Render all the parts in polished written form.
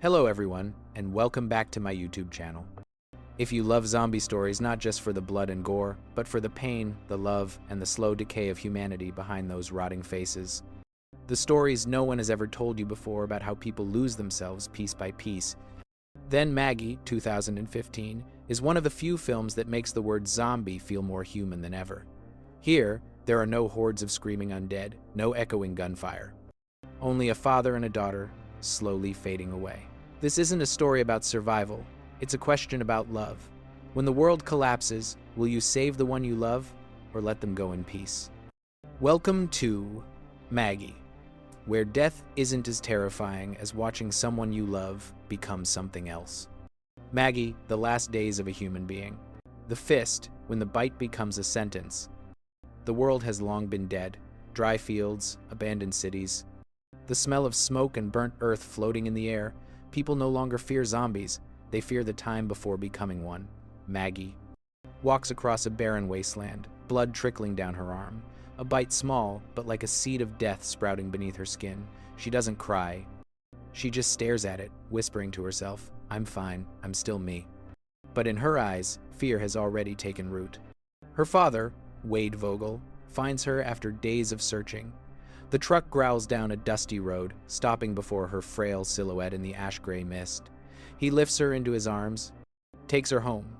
Hello everyone, and welcome back to my YouTube channel. If you love zombie stories not just for the blood and gore, but for the pain, the love, and the slow decay of humanity behind those rotting faces. The stories no one has ever told you before about how people lose themselves piece by piece. Then Maggie, 2015, is one of the few films that makes the word zombie feel more human than ever. Here, there are no hordes of screaming undead, no echoing gunfire. Only a father and a daughter, slowly fading away. This isn't a story about survival, it's a question about love. When the world collapses, will you save the one you love or let them go in peace? Welcome to Maggie, where death isn't as terrifying as watching someone you love become something else. Maggie, the last days of a human being. The fist, when the bite becomes a sentence. The world has long been dead, dry fields, abandoned cities. The smell of smoke and burnt earth floating in the air. People no longer fear zombies, they fear the time before becoming one. Maggie walks across a barren wasteland, blood trickling down her arm. A bite small, but like a seed of death sprouting beneath her skin. She doesn't cry. She just stares at it, whispering to herself, "I'm fine, I'm still me." But in her eyes, fear has already taken root. Her father, Wade Vogel, finds her after days of searching. The truck growls down a dusty road, stopping before her frail silhouette in the ash-gray mist. He lifts her into his arms, takes her home.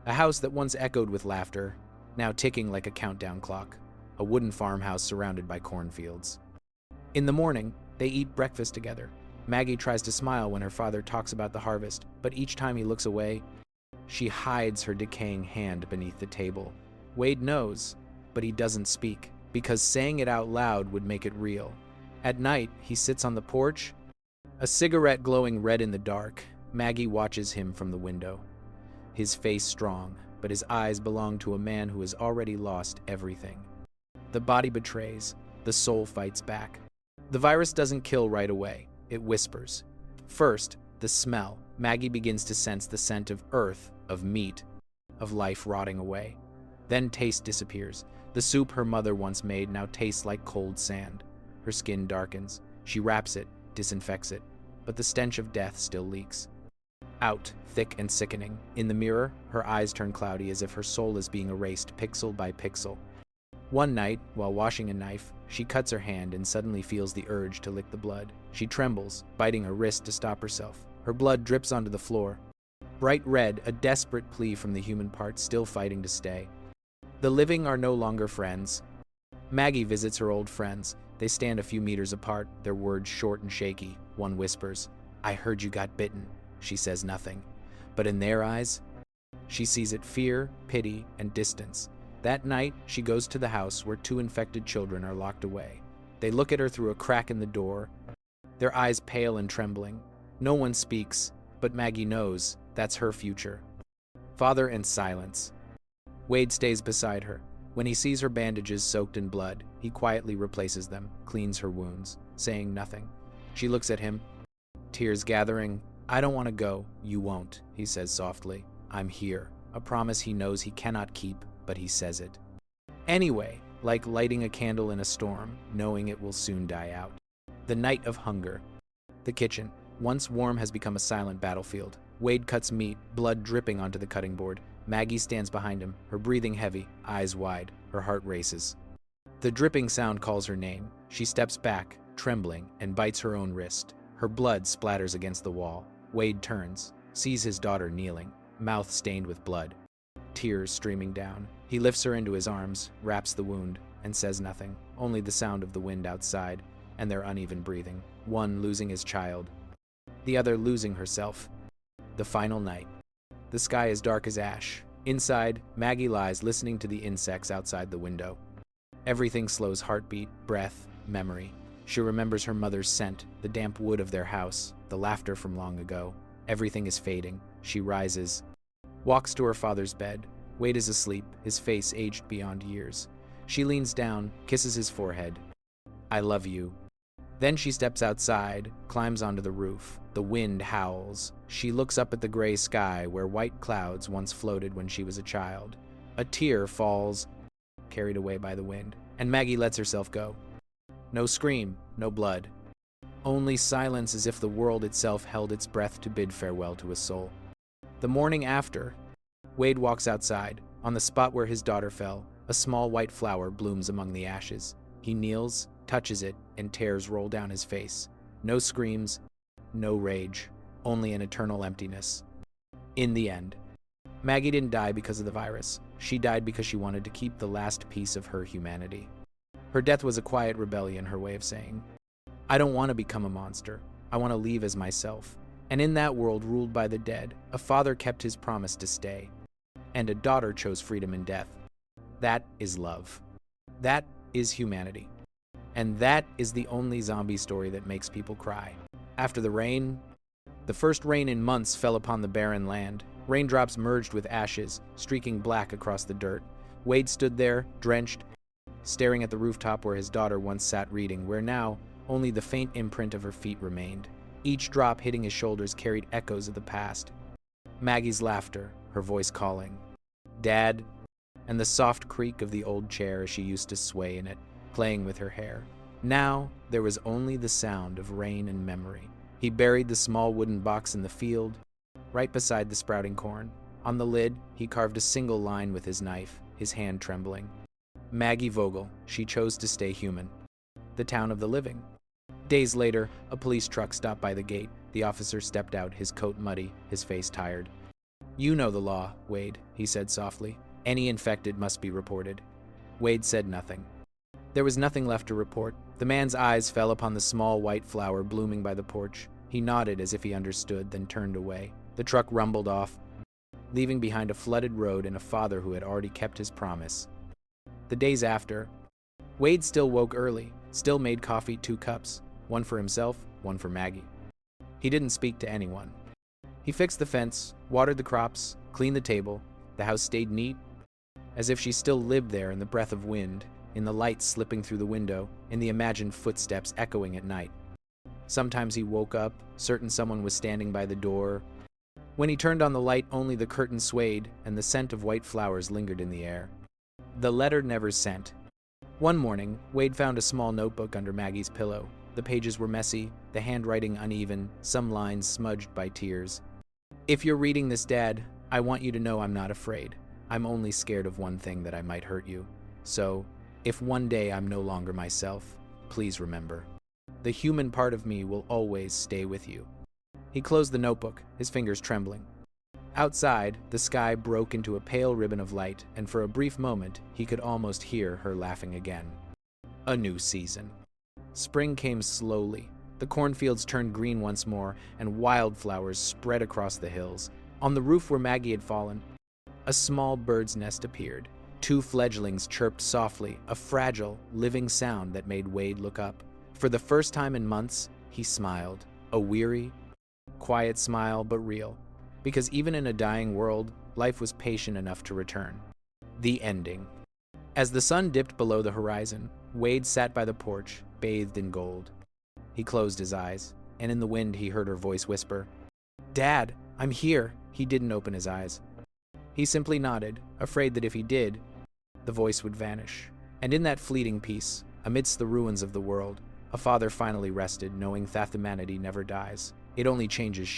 A house that once echoed with laughter, now ticking like a countdown clock. A wooden farmhouse surrounded by cornfields. In the morning, they eat breakfast together. Maggie tries to smile when her father talks about the harvest, but each time he looks away, she hides her decaying hand beneath the table. Wade knows, but he doesn't speak, because saying it out loud would make it real. At night, he sits on the porch, a cigarette glowing red in the dark. Maggie watches him from the window. His face strong, but his eyes belong to a man who has already lost everything. The body betrays, the soul fights back. The virus doesn't kill right away, it whispers. First, the smell. Maggie begins to sense the scent of earth, of meat, of life rotting away. Then taste disappears. The soup her mother once made now tastes like cold sand. Her skin darkens. She wraps it, disinfects it, but the stench of death still leaks. Out, thick and sickening. In the mirror, her eyes turn cloudy as if her soul is being erased pixel by pixel. One night, while washing a knife, she cuts her hand and suddenly feels the urge to lick the blood. She trembles, biting her wrist to stop herself. Her blood drips onto the floor. Bright red, a desperate plea from the human part still fighting to stay. The living are no longer friends. Maggie visits her old friends. They stand a few meters apart, their words short and shaky. One whispers, "I heard you got bitten." She says nothing. But in their eyes, she sees it fear, pity, and distance. That night, she goes to the house where two infected children are locked away. They look at her through a crack in the door, their eyes pale and trembling. No one speaks, but Maggie knows that's her future. Father and silence. Wade stays beside her. When he sees her bandages soaked in blood, he quietly replaces them, cleans her wounds, saying nothing. She looks at him, tears gathering. "I don't want to go. You won't," he says softly. "I'm here." A promise he knows he cannot keep, but he says it. Anyway, like lighting a candle in a storm, knowing it will soon die out. The night of hunger. The kitchen, once warm, has become a silent battlefield. Wade cuts meat, blood dripping onto the cutting board. Maggie stands behind him, her breathing heavy, eyes wide, her heart races. The dripping sound calls her name. She steps back, trembling, and bites her own wrist. Her blood splatters against the wall. Wade turns, sees his daughter kneeling, mouth stained with blood, tears streaming down. He lifts her into his arms, wraps the wound, and says nothing, only the sound of the wind outside and their uneven breathing. One losing his child, the other losing herself. The final night. The sky is dark as ash. Inside, Maggie lies listening to the insects outside the window. Everything slows: heartbeat, breath, memory. She remembers her mother's scent, the damp wood of their house, the laughter from long ago. Everything is fading. She rises, walks to her father's bed. Wade is asleep, his face aged beyond years. She leans down, kisses his forehead. "I love you." Then she steps outside, climbs onto the roof. The wind howls. She looks up at the gray sky where white clouds once floated when she was a child. A tear falls, carried away by the wind, and Maggie lets herself go. No scream, no blood. Only silence, as if the world itself held its breath to bid farewell to a soul. The morning after, Wade walks outside. On the spot where his daughter fell, a small white flower blooms among the ashes. He kneels, touches it, and tears roll down his face. No screams, no rage, only an eternal emptiness. In the end, Maggie didn't die because of the virus. She died because she wanted to keep the last piece of her humanity. Her death was a quiet rebellion, her way of saying, I don't want to become a monster. I want to leave as myself. And in that world ruled by the dead, a father kept his promise to stay, and a daughter chose freedom in death. That is love. That is humanity. And that is the only zombie story that makes people cry. After the rain, the first rain in months fell upon the barren land. Raindrops merged with ashes, streaking black across the dirt. Wade stood there, drenched, staring at the rooftop where his daughter once sat reading, where now only the faint imprint of her feet remained. Each drop hitting his shoulders carried echoes of the past. Maggie's laughter, her voice calling, Dad, and the soft creak of the old chair as she used to sway in it, playing with her hair. Now there was only the sound of rain and memory. He buried the small wooden box in the field, right beside the sprouting corn. On the lid, he carved a single line with his knife, his hand trembling. Maggie Vogel, she chose to stay human. The town of the living. Days later, a police truck stopped by the gate. The officer stepped out, his coat muddy, his face tired. You know the law, Wade, he said softly. Any infected must be reported. Wade said nothing. There was nothing left to report. The man's eyes fell upon the small white flower blooming by the porch. He nodded as if he understood, then turned away. The truck rumbled off, leaving behind a flooded road and a father who had already kept his promise. The days after, Wade still woke early, still made coffee 2 cups, one for himself, one for Maggie. He didn't speak to anyone. He fixed the fence, watered the crops, cleaned the table. The house stayed neat, as if she still lived there in the breath of wind, in the light slipping through the window, in the imagined footsteps echoing at night. Sometimes he woke up, certain someone was standing by the door. When he turned on the light, only the curtain swayed, and the scent of white flowers lingered in the air. The letter never sent. One morning, Wade found a small notebook under Maggie's pillow. The pages were messy, the handwriting uneven, some lines smudged by tears. If you're reading this, Dad, I want you to know I'm not afraid. I'm only scared of one thing, that I might hurt you. So, if one day I'm no longer myself, please remember. The human part of me will always stay with you. He closed the notebook, his fingers trembling. Outside, the sky broke into a pale ribbon of light, and for a brief moment, he could almost hear her laughing again. A new season. Spring came slowly. The cornfields turned green once more, and wildflowers spread across the hills. On the roof where Maggie had fallen, a small bird's nest appeared. 2 fledglings chirped softly, a fragile, living sound that made Wade look up. For the first time in months, he smiled. A weary, quiet smile, but real. Because even in a dying world, life was patient enough to return. The ending. As the sun dipped below the horizon, Wade sat by the porch, bathed in gold. He closed his eyes, and in the wind he heard her voice whisper, Dad, I'm here. He didn't open his eyes. He simply nodded, afraid that if he did, the voice would vanish. And in that fleeting peace, amidst the ruins of the world, a father finally rested, knowing that humanity never dies. It only changes shape.